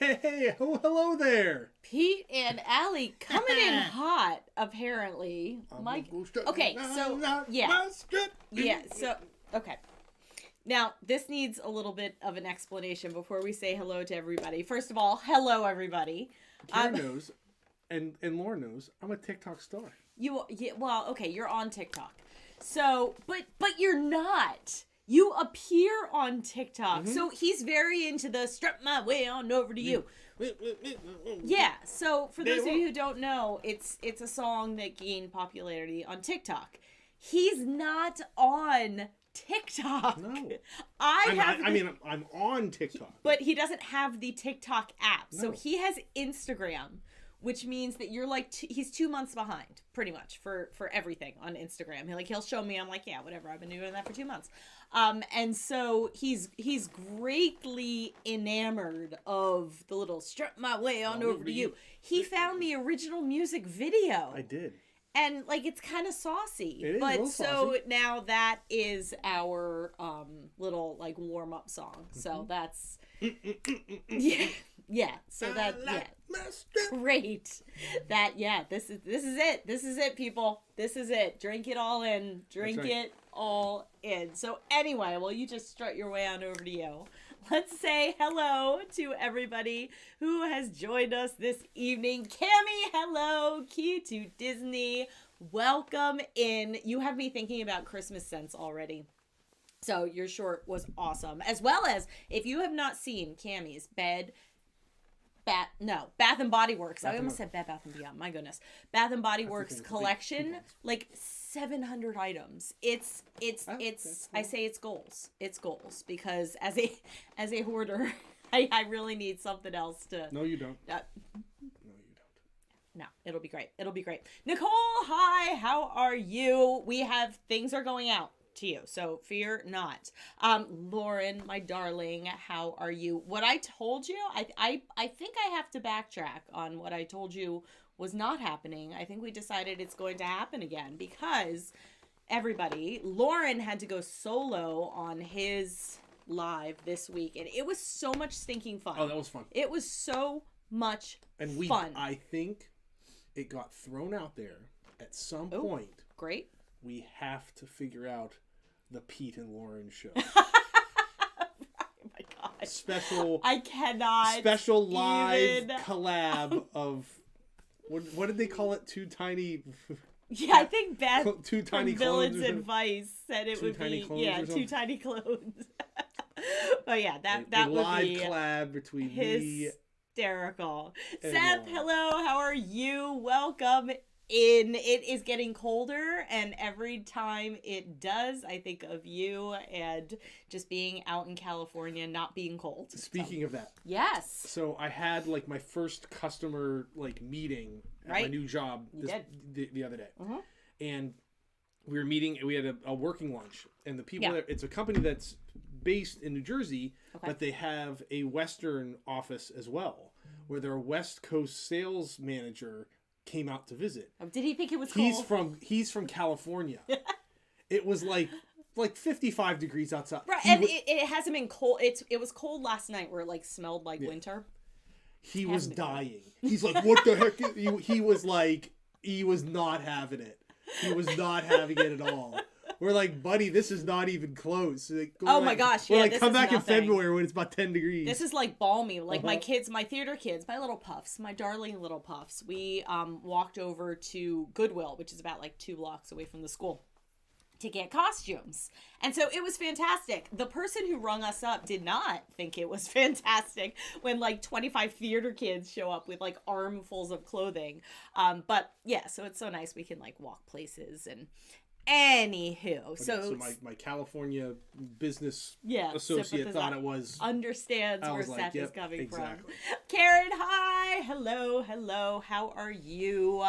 Hey, hello there. Pete and Allie coming in hot, apparently. Okay, so, yeah. Yeah, so, okay. Now, this needs a little bit of an explanation before we say hello to everybody. First of all, hello, everybody. Karen knows, and Lauren knows, I'm a TikTok star. Well, okay, you're on TikTok. So, but you're not. You appear on TikTok. Mm-hmm. So he's very into the strap my way on over to you. Yeah, so for those of you who don't know, it's a song that gained popularity on TikTok. He's not on TikTok. No. I'm on TikTok. But he doesn't have the TikTok app. No. So he has Instagram, which means that you're like, he's 2 months behind, pretty much, for everything on Instagram. He'll show me, I'm like, yeah, whatever, I've been doing that for 2 months. And so he's greatly enamored of the little strap my way on over to you. He found the original music video. I did. And, like, it's kind of saucy. It is but a little so saucy. now that is our little, like, warm-up song. So that's... Yeah. So that, Great. This is it. This is it, people. This is it. Drink it all in. Drink it all in. So anyway, well, you just strut your way on over to you. Let's say hello to everybody who has joined us this evening. Cammie, hello. Key to Disney. Welcome in. You have me thinking about Christmas scents already. So your short was awesome. As well as, if you have not seen Cammie's Bath and Body Works. I almost said Bed Bath & Beyond. My goodness. Bath and Body Works collection, like 700 items. I say it's goals. It's goals because as a hoarder, I really need something else to. No, you don't. No, it'll be great. It'll be great. Nicole, hi. How are you? Things are going out to you, so fear not. Lauren, my darling, how are you? What I told you, I think I have to backtrack on what I told you was not happening. I think we decided it's going to happen again because everybody, Lauren had to go solo on his live this week, and it was so much stinking fun. Oh, that was fun. It was so much fun. I think it got thrown out there at some point. Great. We have to figure out the Pete and Lauren show. Oh my gosh. Special live collab of what did they call it? Two tiny. Yeah, I think Beth two tiny from clones. Villains Advice said it would be two tiny clones. But yeah, that would live be collab between me. Hysterical. And Seth, hello. How are you? Welcome in. It is getting colder, and every time it does, I think of you and just being out in California, not being cold. Speaking of that, yes. So I had like my first customer meeting at my new job the other day, and we were meeting. We had a working lunch, and the people there, it's a company that's based in New Jersey, but they have a Western office as well, where their West Coast sales manager came out to visit. Did he think it was cold? He's from California. It was like 55 degrees outside. Right, it hasn't been cold. It was cold last night where it smelled like winter. He was dying. He's like, what the heck? He was like, he was not having it. He was not having it at all. We're like, buddy, this is not even close. My gosh, we're come back in February when it's about 10 degrees. This is like balmy. Like my kids, my theater kids, my little puffs, my darling little puffs. We walked over to Goodwill, which is about 2 blocks away from the school, to get costumes. And so it was fantastic. The person who rung us up did not think it was fantastic when 25 theater kids show up with armfuls of clothing. But yeah, so it's so nice we can walk places and anywho. So my California business associate thought it was understands where Seth is coming exactly. from. Karen, hi. Hello. How are you?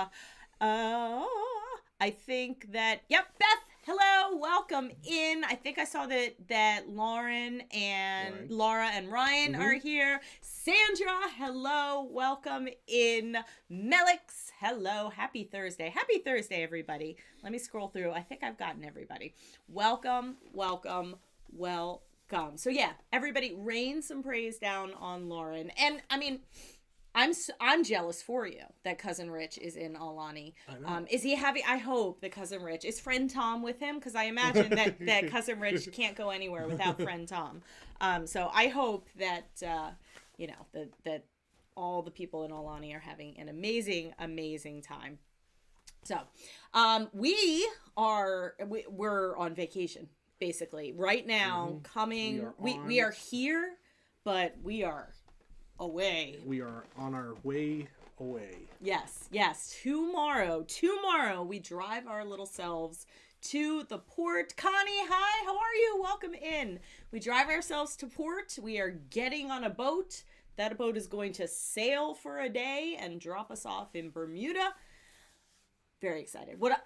I think that Beth, hello, welcome in. I think I saw that Lauren and Laura and Ryan are here. Sandra, hello, welcome in. Melix, hello, happy Thursday, everybody. Let me scroll through. I think I've gotten everybody. Welcome. come. So yeah, everybody rain some praise down on Lauren. And I mean, I'm jealous for you that Cousin Rich is in Alani. Is he having? I hope that Cousin Rich is friend Tom with him, because I imagine that Cousin Rich can't go anywhere without friend Tom. So I hope that that all the people in Alani are having an amazing time. So we're on vacation basically right now. We are here, but we are away. We are on our way away. Yes. Tomorrow we drive our little selves to the port. Connie, hi, how are you? Welcome in. We drive ourselves to port. We are getting on a boat. That boat is going to sail for a day and drop us off in Bermuda. Very excited. What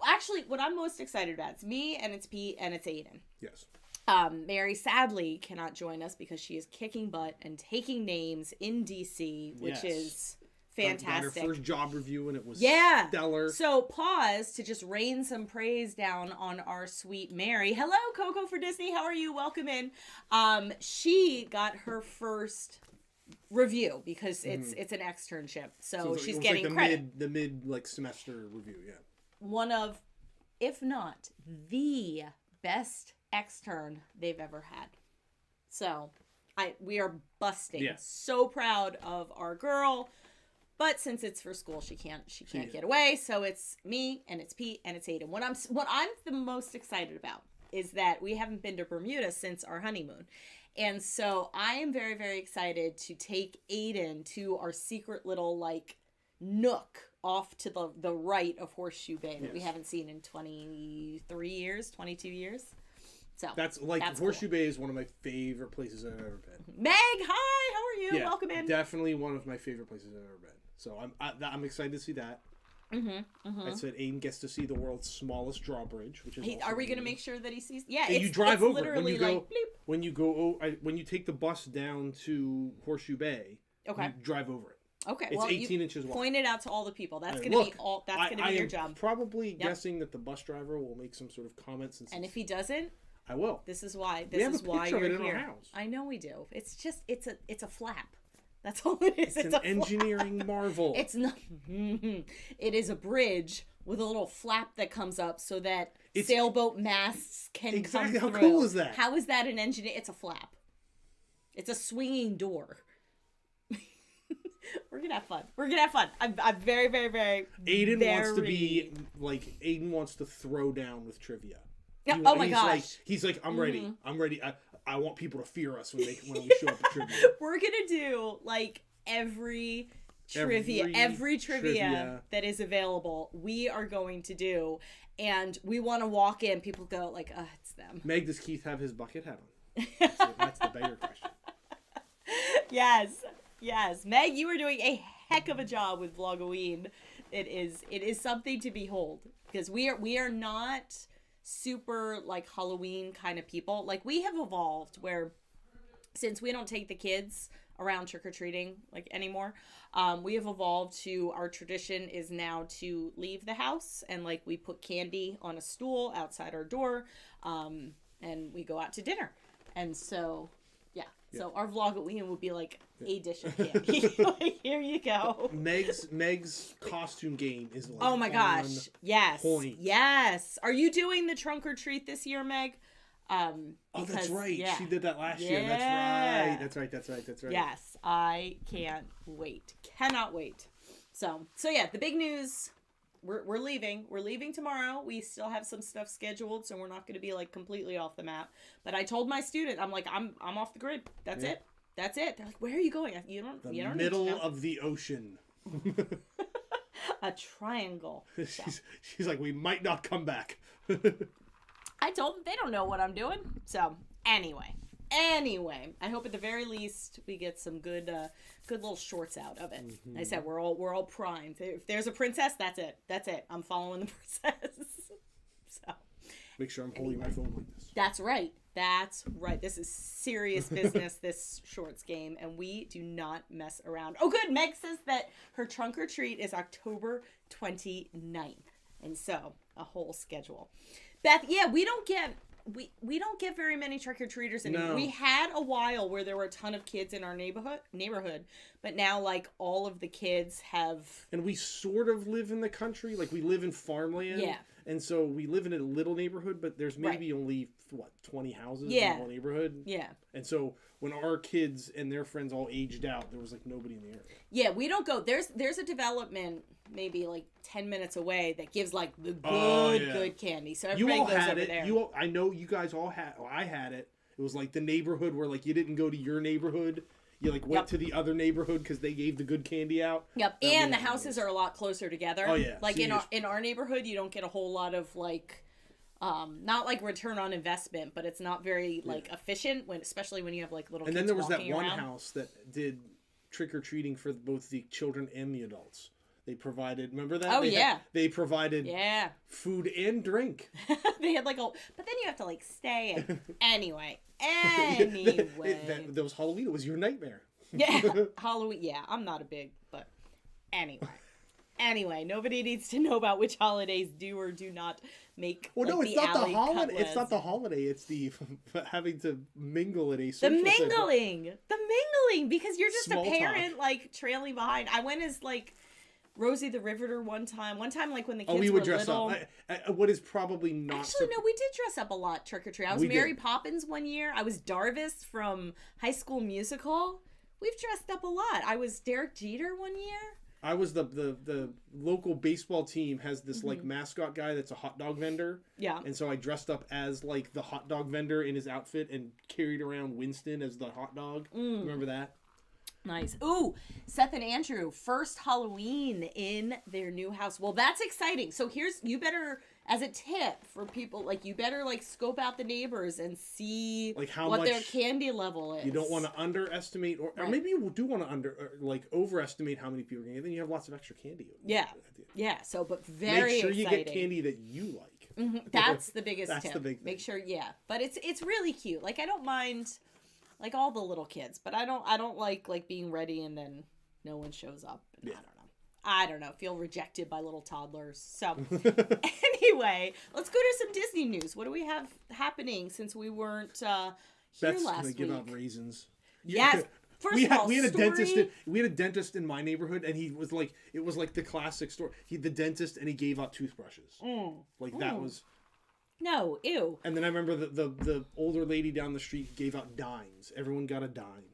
I'm most excited about, it's me and it's Pete and it's Aiden. Yes. Mary sadly cannot join us because she is kicking butt and taking names in DC, which is fantastic. Got her first job review and it was stellar. So pause to just rain some praise down on our sweet Mary. Hello, Coco for Disney. How are you? Welcome in. She got her first review because it's an externship, so she's getting like credit. The mid semester review, yeah. One of, if not the best extern they've ever had. So we are busting. Yeah. So proud of our girl, but since it's for school, she can't get away. So it's me and it's Pete and it's Aiden. What I'm the most excited about is that we haven't been to Bermuda since our honeymoon. And so I am very, very excited to take Aiden to our secret little nook off to the right of Horseshoe Bay that we haven't seen in 22 years. So that's Horseshoe Bay is one of my favorite places I've ever been. Meg, hi, how are you? Yeah, welcome in. Definitely one of my favorite places I've ever been. So I'm excited to see that. I said Aiden gets to see the world's smallest drawbridge, which is. Are we going to make sure that he sees? Yeah, and you drive over when you take the bus down to Horseshoe Bay. Okay. You drive over it. Okay, it's 18 inches wide. Point it out to all the people. That's going to be your job. Probably guessing that the bus driver will make some sort of comments and if he doesn't, I will. This is why. We have a picture of it in here. Our house. I know we do. It's just it's a flap. That's all it is. It's an engineering marvel. It's not. It is a bridge with a little flap that comes up so that sailboat masts can come through. How cool is that? How is that an engineer? It's a flap. It's a swinging door. We're gonna have fun. I'm very, very, very. Aiden wants to be Aiden wants to throw down with trivia. Yeah. Oh my gosh. He's like, I'm ready. I'm ready. I want people to fear us when we show up at trivia. We're gonna do every trivia that is available. We are going to do, and we want to walk in. People go it's them. Meg, does Keith have his bucket hat on? That's the bigger question. Yes, Meg, you are doing a heck of a job with Vlogoween. It is something to behold because we are not super Halloween kind of people. We have evolved where since we don't take the kids around trick-or-treating anymore, we have evolved to our tradition is now to leave the house and we put candy on a stool outside our door, and we go out to dinner. And so so our Vlogoween would be a dish of candy. Here you go. Meg's costume game is oh my gosh, yes, point. Yes. Are you doing the trunk or treat this year, Meg? That's right. Yeah. She did that last year. That's right. Yes, I can't wait. Cannot wait. So yeah, the big news. We're leaving. We're leaving tomorrow. We still have some stuff scheduled, so we're not going to be completely off the map. But I told my student, I'm I'm off the grid. That's it. That's it. They're where are you going? You don't the need to middle know. of the ocean. A triangle. She's like, we might not come back. I told them they don't know what I'm doing. So anyway, I hope at the very least we get some good little shorts out of it. I said we're all primed. If there's a princess, that's it. I'm following the princess. So make sure I'm holding my phone like this. That's right. This is serious business, this shorts game, and we do not mess around. Oh, good. Meg says that her trunk or treat is October 29th, and so a whole schedule. Beth, yeah, we don't get we don't get very many trick-or-treaters anymore. No. We had a while where there were a ton of kids in our neighborhood, but now like all of the kids have. And we sort of live in the country, like we live in farmland. Yeah. And so we live in a little neighborhood, but there's maybe only 20 houses in the whole neighborhood. Yeah. And so when our kids and their friends all aged out, there was like nobody in the area. Yeah, we don't go. There's a development maybe like 10 minutes away that gives like the good candy. So everybody goes over there. I know you guys all had. Well, I had it. It was like the neighborhood where like you didn't go to your neighborhood. You like went to the other neighborhood because they gave the good candy out. Yep, and the houses are a lot closer together. Oh yeah, like so in our neighborhood, you don't get a whole lot of like, not like return on investment, but it's not very like efficient especially when you have like little. And kids then there was that one around. house that did trick or treating for both the children and the adults. They provided. Remember that? Oh They provided. Food and drink. They had like but then you have to like stay. And, anyway. That was Halloween. It was your nightmare. Yeah, Halloween. Yeah, I'm not a big, but anyway, nobody needs to know about which holidays do or do not make. Well, no, it's not the holiday. It's not the holiday. It's the having to mingle at a social the mingling, because you're just Small a parent talk. like trailing behind. I went as like Rosie the Riveter one time like when the kids we would dress little. up. What is probably not... Actually, no, we did dress up a lot trick-or-treat. I was Mary Poppins one year. I was Darvis from High School Musical. We've dressed up a lot. I was Derek Jeter one year. I was the local baseball team has this like mascot guy that's a hot dog vendor. Yeah. And so I dressed up as like the hot dog vendor in his outfit and carried around Winston as the hot dog. Remember that? Nice. Ooh, Seth and Andrew, first Halloween in their new house. Well, that's exciting. So you better, as a tip for people, like you better like scope out the neighbors and see like how what much their candy level is. You don't want to underestimate, or maybe you do want to overestimate how many people are going to get. Then you have lots of extra candy. Yeah. Yeah. So, but very Make sure exciting. you get candy that you like. That's the biggest tip. That's the big thing. Make sure, yeah. But it's really cute. Like I don't mind. Like all the little kids, but I don't like being ready and then no one shows up. And I don't know. Feel rejected by little toddlers. So anyway, let's go to some Disney news. What do we have happening since we weren't here Beth's last gonna week? give out raisins. Yes. First of all, we had a dentist in my neighborhood, and he was like, it was like the classic story. The dentist, and he gave out toothbrushes. That was. No, ew. And then I remember the older lady down the street gave out dimes. Everyone got a dime.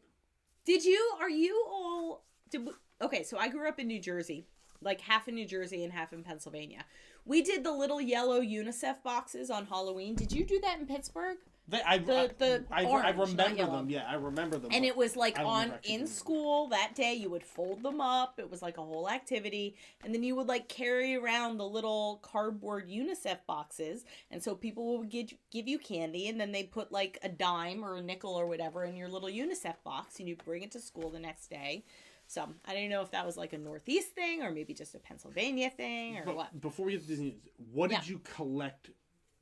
Okay, so I grew up in New Jersey, like half in New Jersey and half in Pennsylvania. We did the little yellow UNICEF boxes on Halloween. Did you do that in Pittsburgh? I remember yellow. them. Yeah, I remember them. And it was like in school that day, you would fold them up. It was like a whole activity. And then you would like carry around the little cardboard UNICEF boxes. And so people would give you candy, and then they'd put like a dime or a nickel or whatever in your little UNICEF box, and you'd bring it to school the next day. So I didn't know if that was like a Northeast thing or maybe just a Pennsylvania thing or what. Before we get to Disney, what did you collect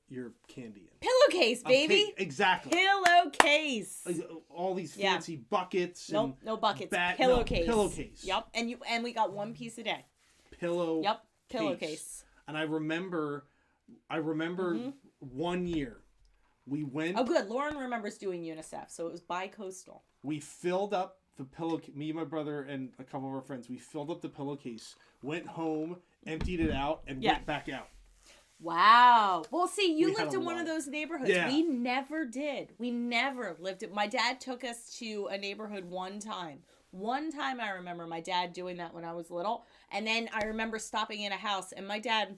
your candy in? Pillowcase, baby. Exactly. Pillowcase. All these fancy buckets. Nope, no buckets. Pillowcase. Pillowcase. Yep. And we got one piece a day. Yep. Pillowcase. And I remember one year we went. Oh, good. Lauren remembers doing UNICEF, so it was bi-coastal. We filled up the pillowcase. Me, my brother, and a couple of our friends. We filled up the pillowcase, went home, emptied it out, and went back out. Wow. Well, see, you lived in one of those neighborhoods. Yeah. We never did. We never lived it. My dad took us to a neighborhood one time. One time I remember my dad doing that when I was little. And then I remember stopping in a house, and my dad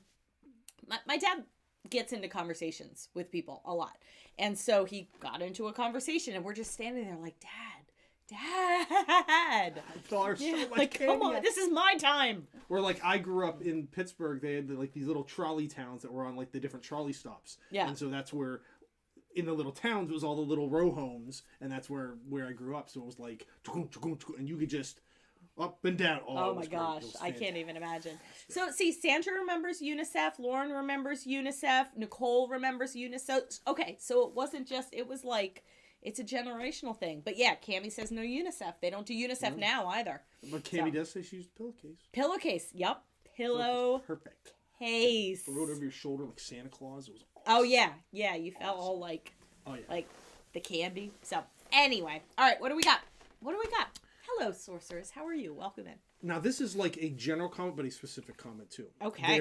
gets into conversations with people a lot. And so he got into a conversation, and we're just standing there like, Dad. I thought so much like, candy. Come on, this is my time. Where like I grew up in Pittsburgh, they had like these little trolley towns that were on like the different trolley stops. Yeah. And so that's where, in the little towns, it was all the little row homes, and that's where I grew up. So it was like, and you could just up and down. Oh my gosh, I can't even imagine. So see, Sandra remembers UNICEF, Lauren remembers UNICEF, Nicole remembers UNICEF. Okay, so it was like. It's a generational thing. But yeah, Cammie says no UNICEF. They don't do UNICEF now either. But Cammie does say she used a pillowcase. Pillowcase. Yep. Pillow. Perfect. Case. Throw it over your shoulder like Santa Claus. It was Oh yeah, you felt all like the candy. So anyway, all right, what do we got? Hello, sorcerers. How are you? Welcome in. Now, this is like a general comment, but a specific comment, too. Okay.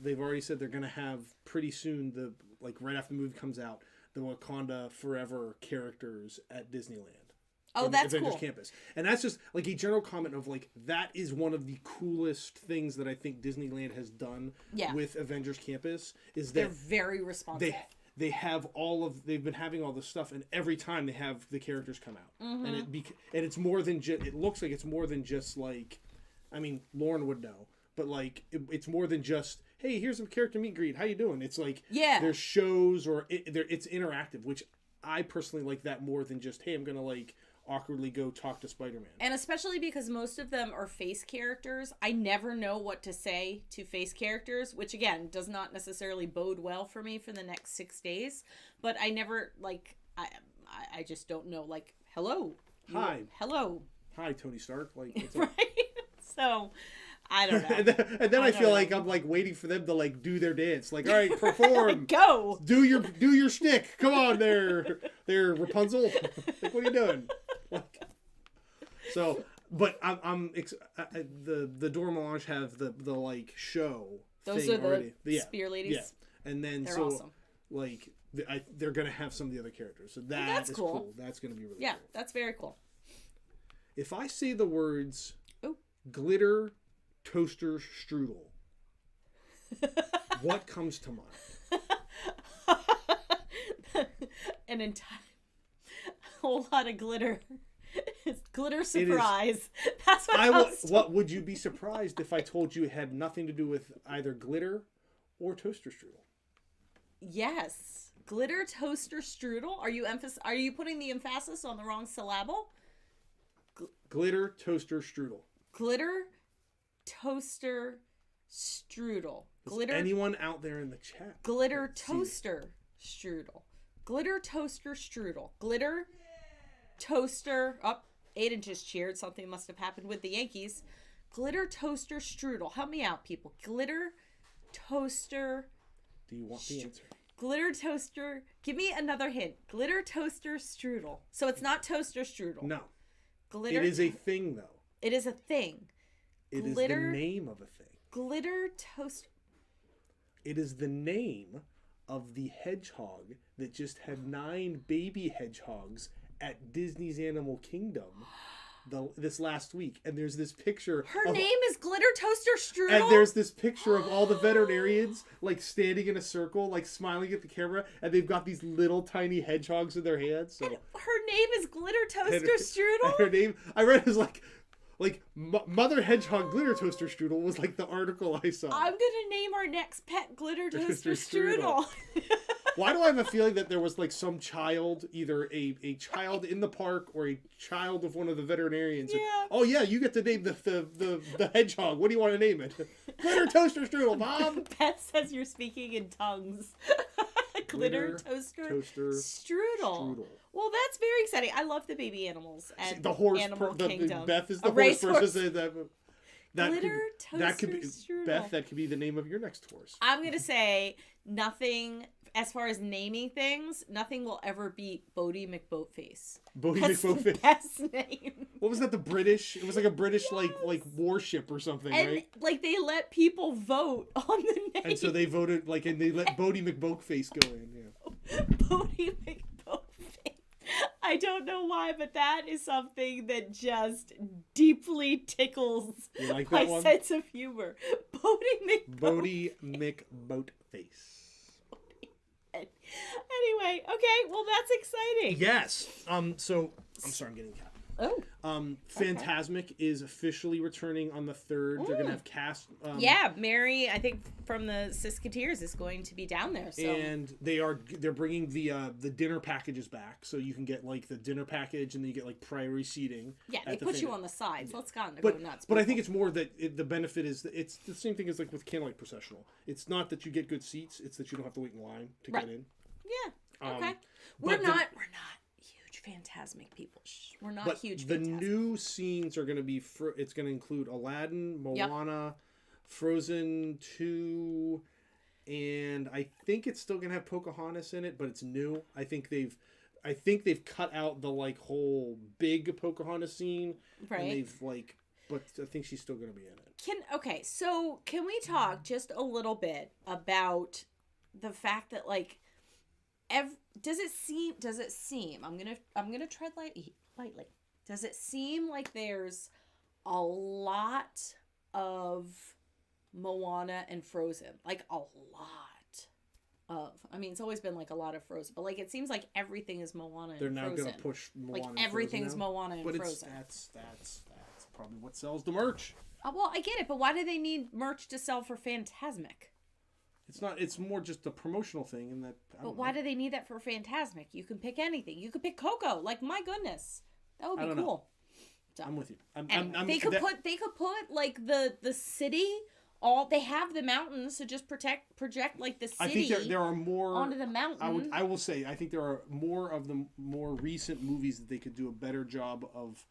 They've already said they're going to have pretty soon, right after the movie comes out, the Wakanda Forever characters at Disneyland. Oh, that's Avengers cool. Campus. And that's just like a general comment of that is one of the coolest things that I think Disneyland has done with Avengers Campus is that they're very responsive. They've been having all this stuff, and every time they have the characters come out, and it's more than just. It looks like it's more than just Lauren would know, but it's more than just, hey, here's a character meet and greet. How you doing? It's there's shows or it's interactive, which I personally like that more than just, hey, I'm gonna awkwardly go talk to Spider-Man. And especially because most of them are face characters, I never know what to say to face characters, which again does not necessarily bode well for me for the next 6 days. But I never I just don't know. Hello, hi, hello, hi, Tony Stark. What's right? up? So I don't know. and then I feel like I'm waiting for them to do their dance. All right, perform. Go. Do your shtick. Come on there, Rapunzel. What are you doing? So, but the Dora Milaje have the show. Those thing are the already. spear ladies. Yeah, and then they're awesome. They're gonna have some of the other characters. So that's cool. That's gonna be really cool. That's very cool. If I say the words glitter toaster strudel, what comes to mind? An entire whole lot of glitter. It's glitter surprise. That's what What would you be surprised if I told you it had nothing to do with either glitter or toaster strudel? Yes, glitter toaster strudel. Are you putting the emphasis on the wrong syllable? Glitter toaster strudel. Glitter toaster strudel. Glitter. Anyone out there in the chat? Glitter toaster strudel. Glitter toaster strudel. Glitter toaster. Up. Aiden just cheered. Something must have happened with the Yankees. Glitter toaster strudel. Help me out, people. Glitter toaster. Do you want the answer? Glitter toaster. Give me another hint. Glitter toaster strudel. So it's not toaster strudel. No. Glitter. It is a thing, though. It is a thing. It is the name of a thing. Glitter toast. It is the name of the hedgehog that just had 9 baby hedgehogs at Disney's Animal Kingdom this last week. And there's this picture. Her name is Glitter Toaster Strudel? And there's this picture of all the veterinarians standing in a circle, smiling at the camera. And they've got these little tiny hedgehogs in their hands. So. And her name is Glitter Toaster Strudel? And her name, I read it was Mother Hedgehog Glitter Toaster Strudel was the article I saw. I'm gonna name our next pet Glitter Toaster Strudel. Why do I have a feeling that there was some child, either a child in the park or a child of one of the veterinarians? Yeah. Oh yeah, you get to name the hedgehog. What do you want to name it? Glitter Toaster Strudel, Mom. Beth says you're speaking in tongues. Glitter Toaster Strudel. Well, that's very exciting. I love the baby animals at the horse Animal Kingdom. Beth is the horse person. That could be strudel. Beth, that could be the name of your next horse. I'm going to say nothing, as far as naming things, nothing will ever beat Bodie McBoatface. Bodie That's McBoatface. The best name. What was that, the British? It was a British, warship or something, and, right? They let people vote on the name. And so they voted, and they let Bodie McBoatface go in, yeah. Bodie McBoatface. I don't know why, but that is something that just deeply tickles my sense of humor. Bodie McBoatface. Anyway, okay, well that's exciting. Yes. So I'm sorry, I'm getting a cat. Oh. Phantasmic is officially returning on the 3rd. They're gonna have cast. Yeah, Mary, I think from the Siskateers is going to be down there. So. And they're bringing the dinner packages back, so you can get the dinner package, and then you get priority seating. Yeah, they put you on the sides. Let's go nuts. But I think it's more that the benefit is that it's the same thing as with Candlelight Processional. It's not that you get good seats; it's that you don't have to wait in line to get in. Yeah. Okay. We're not huge Phantasmic people. We're not huge. The new scenes are going to be. It's going to include Aladdin, Moana, Frozen 2, and I think it's still gonna have Pocahontas in it, but it's new. I think they've cut out the like whole big Pocahontas scene, right? And they've like, but I think she's still gonna be in it. So can we talk just a little bit about the fact that like, does it seem? I'm gonna tread lightly. Does it seem like there's a lot of Moana and Frozen? Like a lot of. I mean, it's always been like a lot of Frozen, but like it seems like everything is Moana and Frozen. They're now gonna push Moana. Like everything's Moana and Frozen. But that's probably what sells the merch. Well, I get it, but why do they need merch to sell for Fantasmic? It's not. It's more just a promotional thing, and that. But why do they need that for Fantasmic? You can pick anything. You could pick Coco. Like, my goodness, that would be cool. So, I'm with you. They could put like the city. They have the mountains, so just project like the city. I think there are more onto the mountain. I will say I think there are more of the more recent movies that they could do a better job of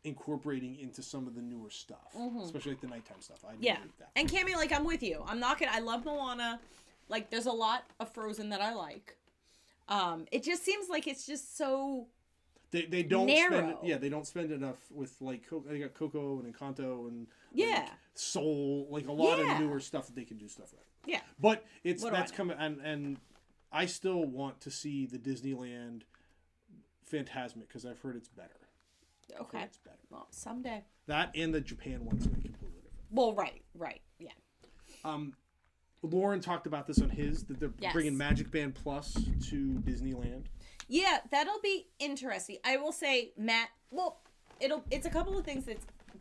incorporating into some of the newer stuff, especially like the nighttime stuff. I agree with that. And Cammy, like I'm with you. I love Moana. Like there's a lot of Frozen that I like. It just seems like it's just so they don't narrow. They don't spend enough with like they got Coco and Encanto and like, Soul, like a lot of newer stuff that they can do stuff with. Yeah, but that's coming and I still want to see the Disneyland Fantasmic because I've heard it's better. Okay. It's better. Well, someday. That and the Japan one's going to be completely different. Well, right, yeah. Lauren talked about this on his, that they're bringing Magic Band Plus to Disneyland. Yeah, that'll be interesting. I will say, Matt, well, it's a couple of things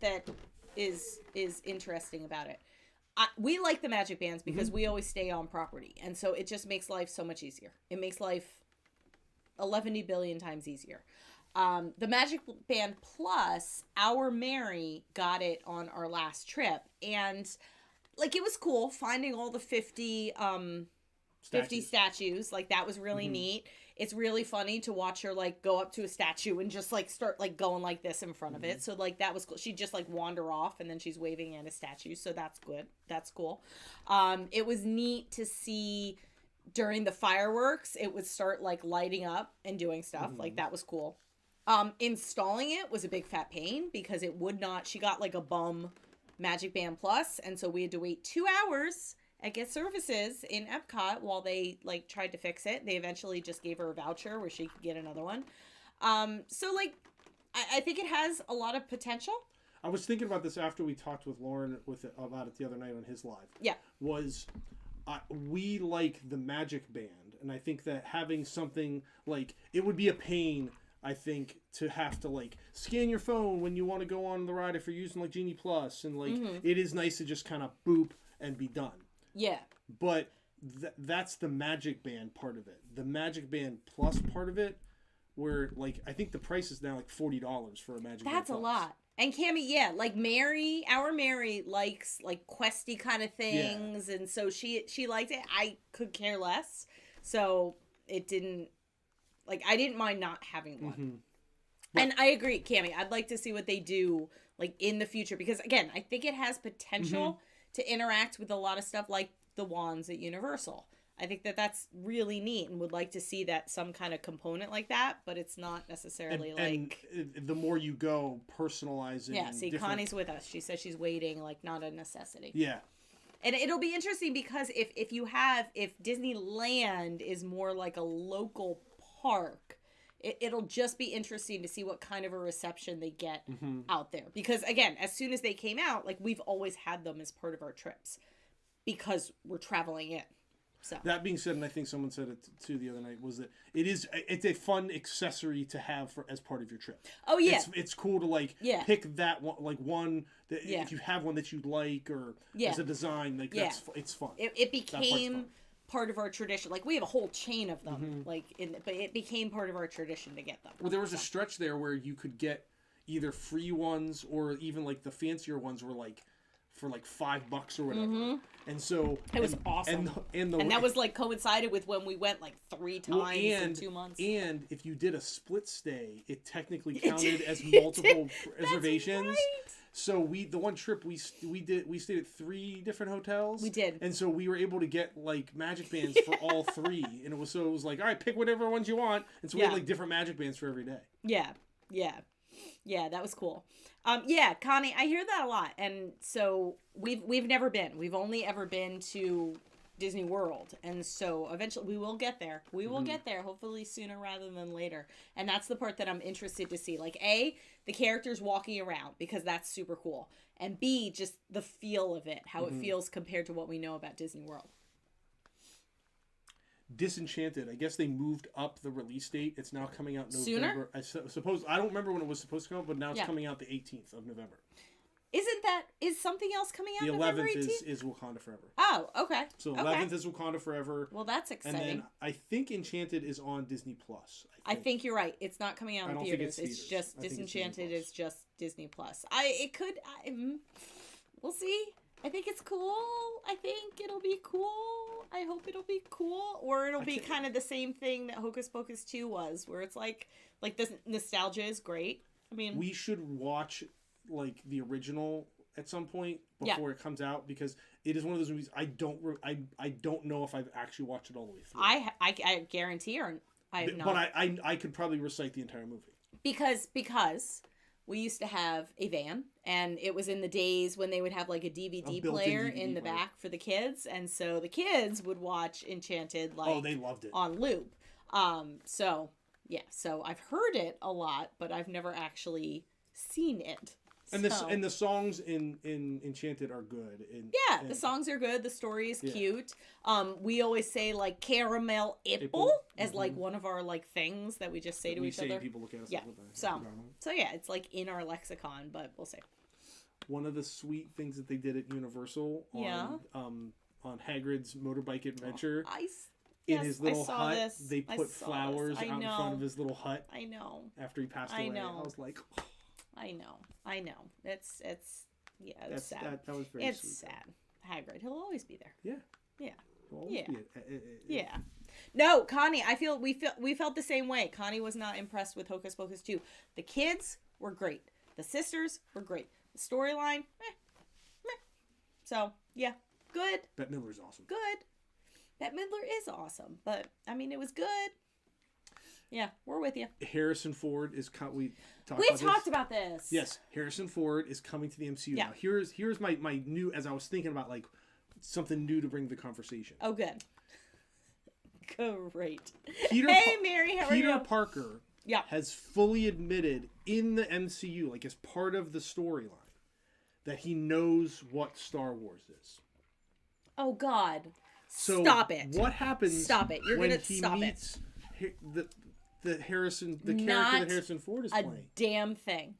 that is interesting about it. We like the Magic Bands because we always stay on property, and so it just makes life so much easier. It makes life 11 billion times easier. The Magic Band Plus, our Mary got it on our last trip, and like it was cool finding all the 50 statues. Like that was really neat. It's really funny to watch her like go up to a statue and just like start like going like this in front of it. So like that was cool. She'd just like wander off and then she's waving at a statue. So that's good. That's cool. It was neat to see during the fireworks, it would start like lighting up and doing stuff. Like that was cool. Installing it was a big fat pain because it would not, she got like a bum Magic Band Plus. And so we had to wait 2 hours at Get Services in Epcot while they like tried to fix it. They eventually just gave her a voucher where she could get another one. So like, I think it has a lot of potential. I was thinking about this after we talked with Lauren about it the other night on his live. Yeah. We like the Magic Band. And I think that having something like, it would be a pain, I think, to have to like scan your phone when you want to go on the ride if you're using like Genie Plus, and like it is nice to just kind of boop and be done. Yeah. But that's the Magic Band part of it. The Magic Band Plus part of it, where like I think the price is now like $40 for a Magic Band Plus. That's a lot. And Cammy, like our Mary likes like questy kind of things, and so she liked it. I could care less, so it didn't. Like, I didn't mind not having one. And I agree, Cammy. I'd like to see what they do, like, in the future. Because, again, I think it has potential to interact with a lot of stuff like the wands at Universal. I think that that's really neat and would like to see that some kind of component like that. But it's not necessarily, and the more you go, personalizing. Yeah, see, Connie's with us. She says she's waiting, like, not a necessity. Yeah. And it'll be interesting because if Disneyland is more like a local park, it'll just be interesting to see what kind of a reception they get out there. Because again, as soon as they came out, like we've always had them as part of our trips because we're traveling in. So that being said, and I think someone said it too the other night, was that it's a fun accessory to have as part of your trip. Oh yeah, it's cool to like pick that one, like one that if you have one that you like or as a design, like it's fun. It became part of our tradition. Like we have a whole chain of them, but it became part of our tradition to get them. Well, there was a stretch there where you could get either free ones or even like the fancier ones were like for like $5 or whatever, and so it was awesome. And that was like coincided with when we went like 3 times in 2 months. And if you did a split stay, it technically counted as multiple reservations. Right. So the one trip we stayed at 3 different hotels. We did. And so we were able to get like magic bands for all 3. And it was like, all right, pick whatever ones you want. And so we had like different magic bands for every day. Yeah. Yeah, that was cool. Connie, I hear that a lot. And so we've never been. We've only ever been to Disney World, and so eventually we will get there. We will get there, hopefully sooner rather than later. And that's the part that I'm interested to see. Like, A, the characters walking around, because that's super cool, and B, just the feel of it, how it feels compared to what we know about Disney World. Disenchanted, I guess they moved up the release date. It's now coming out November. Sooner? I don't remember when it was supposed to come out, but now it's coming out the 18th of November. Is something else coming out? The November 11th is Wakanda Forever. Oh, okay. So 11th is Wakanda Forever. Well, that's exciting. And then I think Enchanted is on Disney Plus. I think you're right. It's not coming out in theaters. It's just Disenchanted is just Disney Plus. We'll see. I think it's cool. I think it'll be cool. I hope it'll be cool, or it'll be kind of the same thing that Hocus Pocus 2 was, where it's like this nostalgia is great. I mean, we should watch like the original at some point before it comes out, because it is one of those movies I don't know if I've actually watched it all the way through. I guarantee I have not. But I could probably recite the entire movie. Because we used to have a van, and it was in the days when they would have like a DVD player in the back for the kids, and so the kids would watch Enchanted they loved it on loop. So I've heard it a lot, but I've never actually seen it. And the songs in Enchanted are good. The songs are good. The story is cute. We always say like caramel apple as like one of our like things that we just say to each other. People look at us. Yeah. So it's like in our lexicon, but we'll say. One of the sweet things that they did at Universal on Hagrid's motorbike adventure. In his little hut, they put flowers out in front of his little hut. I know. After he passed away, I was like. Oh. I know. It's sad. That was very sweet. It's sad. Hagrid, he'll always be there. Yeah. He'll always be Yeah. No, Connie, we felt the same way. Connie was not impressed with Hocus Pocus 2. The kids were great. The sisters were great. The storyline, meh. So, yeah, good. Bette Midler's awesome. Good. Bette Midler is awesome, but I mean, it was good. Yeah, we're with you. Harrison Ford is we talked about this. Yes, Harrison Ford is coming to the MCU now. Here's my new, as I was thinking about like something new to bring to the conversation. Oh, good. Great. Mary, how are you? Peter Parker has fully admitted in the MCU, like as part of the storyline, that he knows what Star Wars is. Oh God! So stop it! What happens? Stop it! You're gonna stop it. The character that Harrison Ford is playing. Not a damn thing.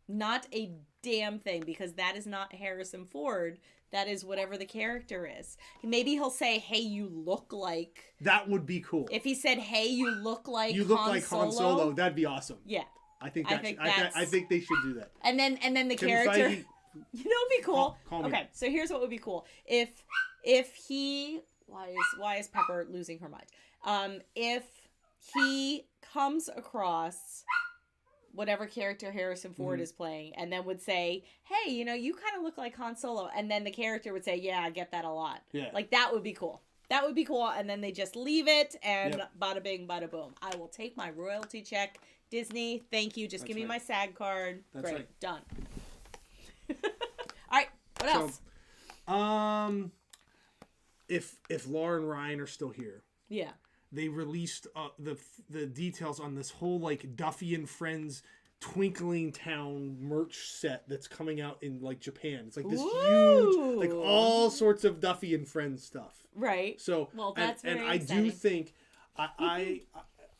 Not a damn thing, because that is not Harrison Ford. That is whatever the character is. Maybe he'll say, "Hey, you look like." That would be cool. If he said, "Hey, you look like Han Solo," that'd be awesome. Yeah. I think they should do that. And then the character, you know, it'd be cool. Okay, so here's what would be cool. If he, why is Pepper losing her mind? If he comes across whatever character Harrison Ford is playing, and then would say, "Hey, you know, you kind of look like Han Solo," and then the character would say, "Yeah, I get that a lot." Yeah. Like that would be cool. That would be cool, and then they just leave it, and bada bing, bada boom. I will take my royalty check. Disney, thank you. Just give me my SAG card. That's Great, right. Done. All right, what else? If Laura and Ryan are still here, they released the details on this whole like Duffy and Friends Twinkling Town merch set that's coming out in like Japan. It's like this huge, like all sorts of Duffy and Friends stuff. Right. So that's very I exciting. do think I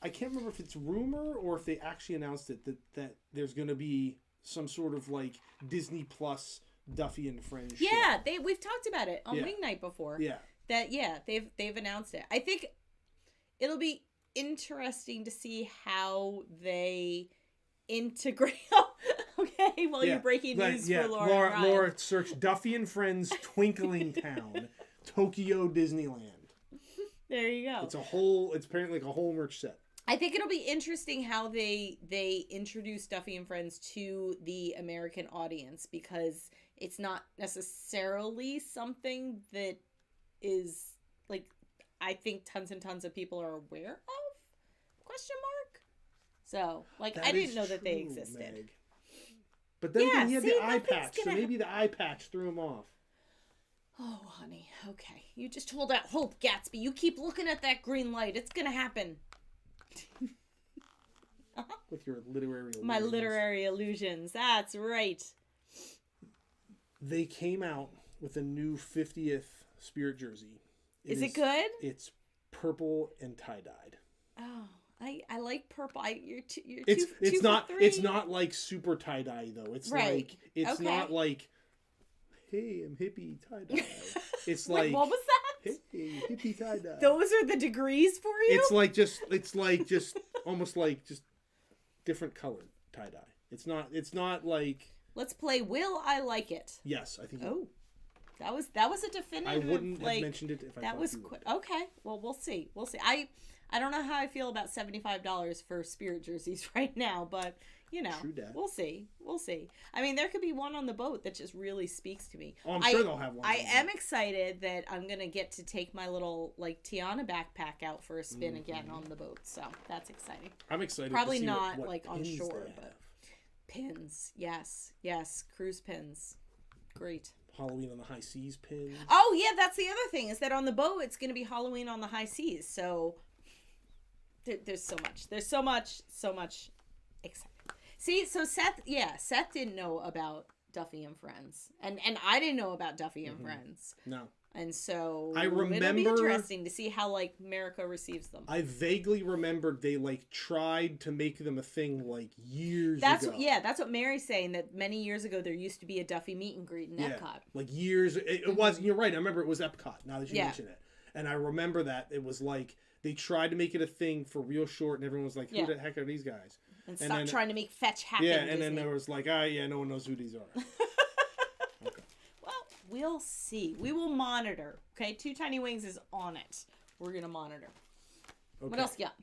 can't remember if it's rumor or if they actually announced it that there's going to be some sort of like Disney Plus Duffy and Friends. Yeah, we've talked about it on Wing Night before. Yeah. They've announced it. I think it'll be interesting to see how they integrate. Okay, well you're breaking news for Laura. Laura, search Duffy and Friends Twinkling Town, Tokyo Disneyland. There you go. It's apparently like a whole merch set. I think it'll be interesting how they introduce Duffy and Friends to the American audience, because it's not necessarily something that is like I think tons and tons of people are aware of. Question mark. So like That I didn't is know that they true, existed. Meg. But then he had see, the eye patch, so maybe the eye patch threw him off. Oh, honey. Okay. You just hold out hope, Gatsby. You keep looking at that green light. It's gonna happen. With your literary illusions. My literary illusions. That's right. They came out with a new 50th Spirit jersey. Is it good? It's purple and tie-dyed. Oh, I like purple. It's not like super tie-dye though. It's right. like it's okay. not like, hey, I'm hippie tie-dye. It's Wait, like, what was that? Hey, hippie tie-dye. Those are the degrees for you? It's like just almost like just different colored tie-dye. It's not like. Let's play Will I Like It? Yes, I think. Oh. That was a definitive. I wouldn't have mentioned it if I that thought was you would. Okay. Well, we'll see. I don't know how I feel about $75 for Spirit jerseys right now, but True dat. we'll see. I mean, there could be one on the boat that just really speaks to me. Oh, I'm sure they'll have one. I am excited that I'm gonna get to take my little like Tiana backpack out for a spin again on the boat, so that's exciting. I'm excited. Probably to see not what like on shore, have. but pins, yes, cruise pins, great. Halloween on the high seas pins. Oh yeah, that's the other thing, is that on the boat it's going to be Halloween on the high seas. So there's so much excitement. See, so Seth didn't know about Duffy and Friends, and I didn't know about Duffy and Friends. No. And so I remember, it'll be interesting to see how like America receives them. I vaguely remembered they like tried to make them a thing like years ago. That's what Mary's saying, that many years ago there used to be a Duffy meet and greet in Epcot. Like years. It was. You're right. I remember it was Epcot. Now that you mention it, and I remember that it was like they tried to make it a thing for real short, and everyone was like, "Who the heck are these guys?" And stop trying to make fetch happen. Yeah, and then there was like, no one knows who these are. We'll see. We will monitor. Okay, Two Tiny Wings is on it. We're gonna monitor. Okay. What else you got?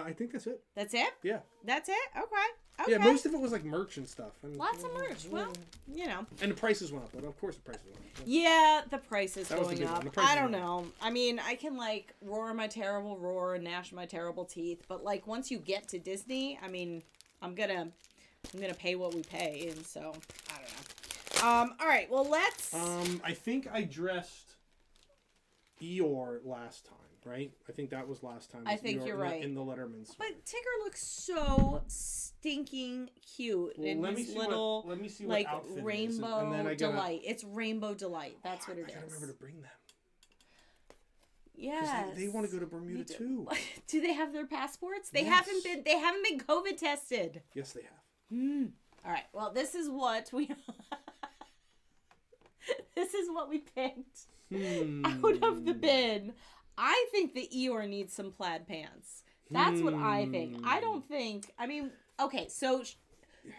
I think that's it. That's it? Yeah. That's it? Okay. Yeah, most of it was like merch and stuff. And, lots of merch. Well, And the prices went up, but of course the prices went up. Yeah, the price is going up. I don't know. I mean, I can like roar my terrible roar and gnash my terrible teeth, but like once you get to Disney, I mean, I'm gonna pay what we pay, and so I don't know. All right. Well, let's. I think I dressed Eeyore last time, right? I think that was last time. I think you're right. In the Letterman's. But Tigger looks so stinking cute in his little, let me see like what outfit rainbow it is. delight. It's rainbow delight. That's what it is. I gotta remember to bring them. Yes. They want to go to Bermuda too. Do they have their passports? They Yes. They haven't been COVID tested. Yes, they have. All right. Well, this is what we. This is what we picked out of the bin. I think the Eeyore needs some plaid pants. That's what I think. I don't think. I mean, okay. So,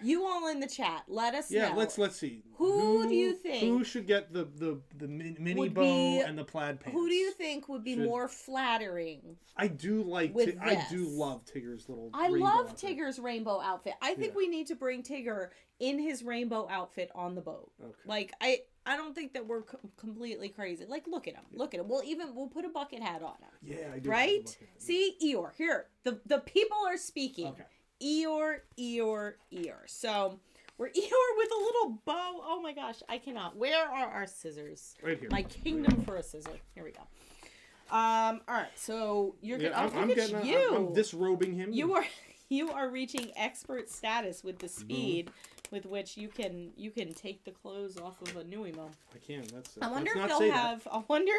you all in the chat, let us know. Yeah, let's see. Who do you think? Who should get the mini bow and the plaid pants? Who do you think would be more flattering? I do like. I do love Tigger's little. I love Tigger's rainbow outfit. I think we need to bring Tigger in his rainbow outfit on the boat. Okay. Like I don't think that we're completely crazy. Like, look at him. Yeah. Look at him. We'll put a bucket hat on him. Yeah, I do. Right? See, Eeyore. Here, the people are speaking. Okay. Eeyore. So we're Eeyore with a little bow. Oh my gosh, I cannot. Where are our scissors? Right here. My kingdom for a scissor. Here we go. All right. So you're gonna. I'm disrobing him. You are reaching expert status with the speed with which you can take the clothes off of a Nuimo. I can. I wonder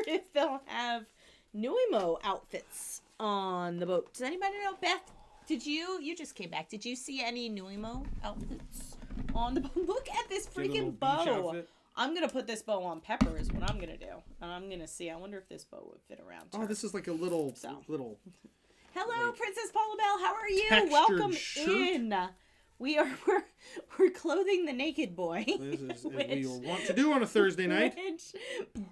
if they'll have Nuimo outfits on the boat. Does anybody know? Beth, did you just came back? Did you see any Nuimo outfits on the boat? Look at this freaking bow. I'm going to put this bow on Pepper is what I'm going to do. And I'm going to see. I wonder if this bow would fit around her. Oh, this is like a little. Hello, like, Princess Paula Bell. How are you? Welcome in. we're clothing the naked boy. This is what we want to do on a Thursday night. Which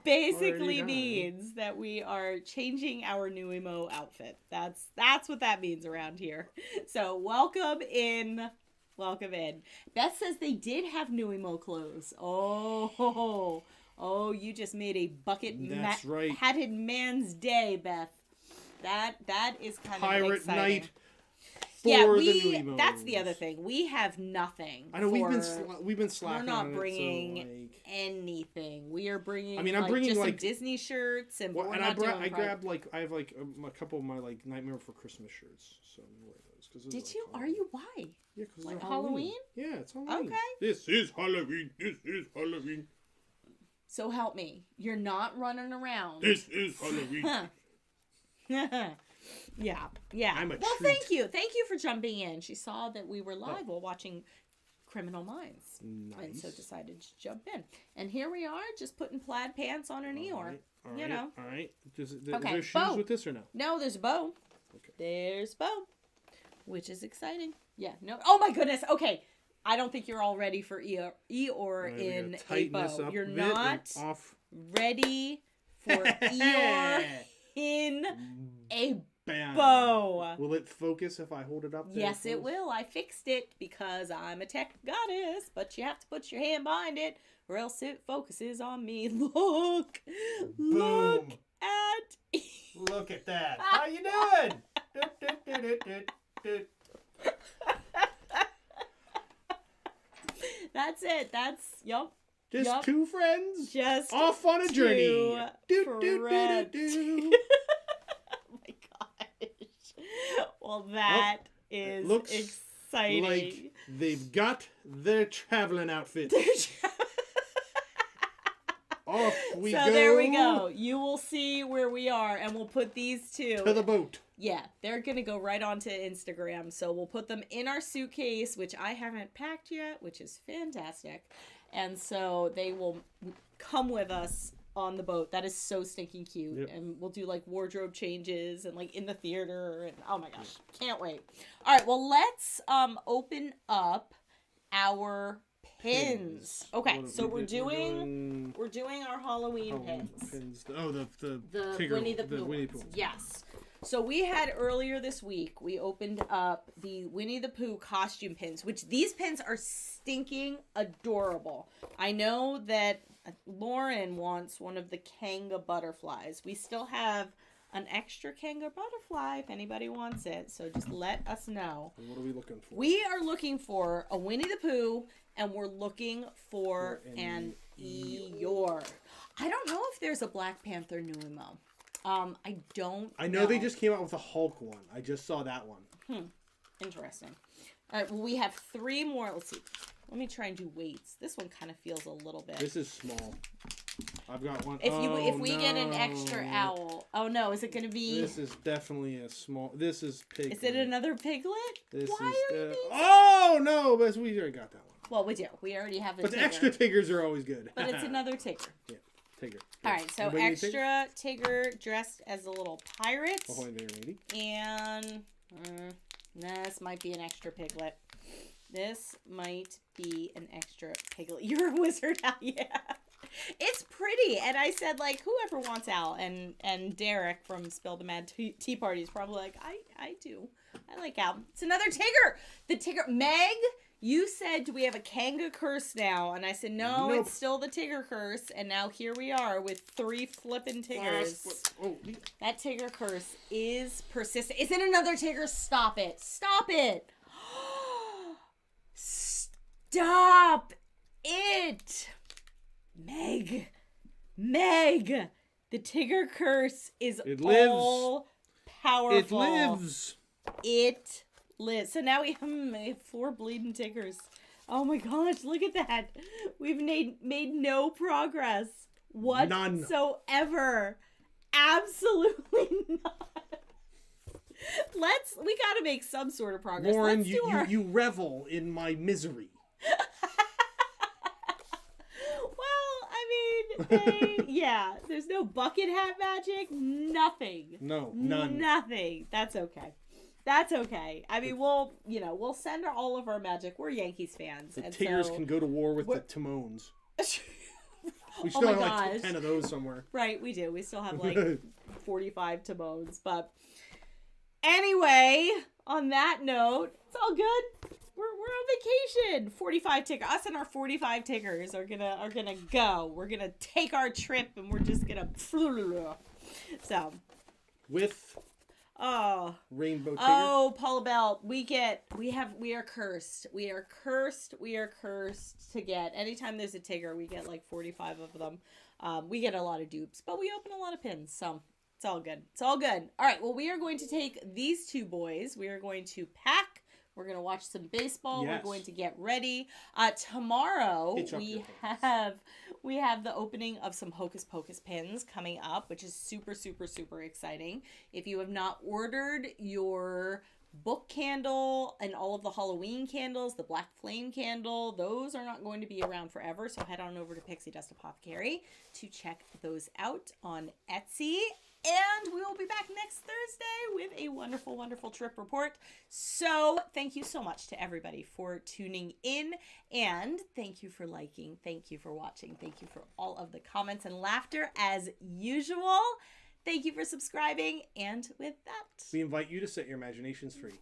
basically means that we are changing our new emo outfit. That's what that means around here. So welcome in. Welcome in. Beth says they did have new emo clothes. Oh, you just made a hatted man's day, Beth. That is kind Pirate of exciting. night. The that's the other thing. We have nothing. I know we've been slacking. We're not bringing anything. We are bringing. I mean, I'm bringing just like some Disney shirts and. Well, and I grabbed like I have like a couple of my like Nightmare Before Christmas shirts. So I'm gonna wear those. Did you? Are you? Why? Yeah, because like Halloween. Yeah, it's Halloween. Okay. This is Halloween. This is Halloween. So help me. You're not running around. This is Halloween. Yeah. I'm a well, treat. thank you for jumping in. She saw that we were live while watching Criminal Minds, and so decided to jump in. And here we are, just putting plaid pants on an Eeyore. All right. Is there shoes bow. with this or no? No, there's a bow. Okay. There's a bow, which is exciting. Yeah. No. Oh my goodness. Okay. I don't think you're all ready for Eeyore in a bow. You're not ready for Eeyore in a bow. Will it focus if I hold it up there? Yes, it will. I fixed it because I'm a tech goddess, but you have to put your hand behind it or else it focuses on me. Look at that. How you doing? That's it. Just two friends. Just off on a journey. Oh my gosh. Well, that is exciting. Like they've got their traveling outfit. Off we go. So there we go. You will see where we are, and we'll put these two to the boat. Yeah, they're going to go right onto Instagram. So we'll put them in our suitcase, which I haven't packed yet, which is fantastic. And so they will come with us on the boat. That is so stinking cute. Yep. And we'll do like wardrobe changes and like in the theater. And oh my gosh, can't wait. All right, well, let's open up our pins. Okay, so we're doing our Halloween pins. Oh, the Tigger, Winnie the Pooh. Ones. Yes. So we had earlier this week, we opened up the Winnie the Pooh costume pins, which these pins are stinking adorable. I know that Lauren wants one of the Kanga butterflies. We still have an extra Kanga butterfly if anybody wants it. So just let us know. And what are we looking for? We are looking for a Winnie the Pooh, and we're looking for an Eeyore. I don't know if there's a Black Panther new emo. I don't know. They just came out with a Hulk one. I just saw that one. Interesting. All right, well, we have 3 more. Let's see. Let me try and do weights. This one kind of feels a little bit. This is small. I've got one. If we get an extra owl. Oh no, is it going to be? This is definitely a small. This is Piglet. Is it another Piglet? Oh no, but we already got that one. Well, we do. We already have a But Tigger. the extra Tiggers are always good. But it's another Tigger. Yeah. Tigger. All right, so extra Tigger dressed as a little pirate. Ahoy there, lady. And this might be an extra Piglet. This might be an extra Piglet. You're a wizard, Al. Yeah. It's pretty. And I said, like, whoever wants Al. And Derek from Spill the Mad Tea Party is probably like, I do. I like Al. It's another Tigger. The Tigger. Meg, you said, do we have a Kanga curse now? And I said, no, nope. It's still the Tigger curse. And now here we are with 3 flippin' Tiggers. That Tigger curse is persistent. Is it another Tigger? Stop it. Stop it. Stop it. Meg. The Tigger curse is all powerful. It lives. So now we have 4 bleeding Tiggers. Oh my gosh, look at that. We've made no progress whatsoever. Absolutely not. We gotta make some sort of progress. Lauren, you revel in my misery. Yeah, there's no bucket hat magic. Nothing. No, none. Nothing. That's okay. That's okay. I mean, we'll send all of our magic. We're Yankees fans. The Tigers can go to war with the Timones. We still have like 10 of those somewhere. Right, we do. We still have like 45 Timones. But anyway, on that note, it's all good. We're on vacation. 45 tickers. Us and our 45 tickers are gonna go. We're gonna take our trip and we're just gonna so with rainbow tiger. Oh, Paula Bell, we are cursed. We are cursed to get, anytime there's a Tigger, we get like 45 of them. We get a lot of dupes, but we open a lot of pins, so it's all good. It's all good. All right, well, we are going to take these two boys. We are going to pack. We're going to watch some baseball. Yes. We're going to get ready. Tomorrow we have the opening of some Hocus Pocus pins coming up, which is super, super, super exciting. If you have not ordered your book candle and all of the Halloween candles, the Black Flame candle, those are not going to be around forever. So head on over to Pixie Dust Apothecary to check those out on Etsy. And we will be back next Thursday with a wonderful, wonderful trip report. So thank you so much to everybody for tuning in. And thank you for liking. Thank you for watching. Thank you for all of the comments and laughter as usual. Thank you for subscribing. And with that, we invite you to set your imaginations free.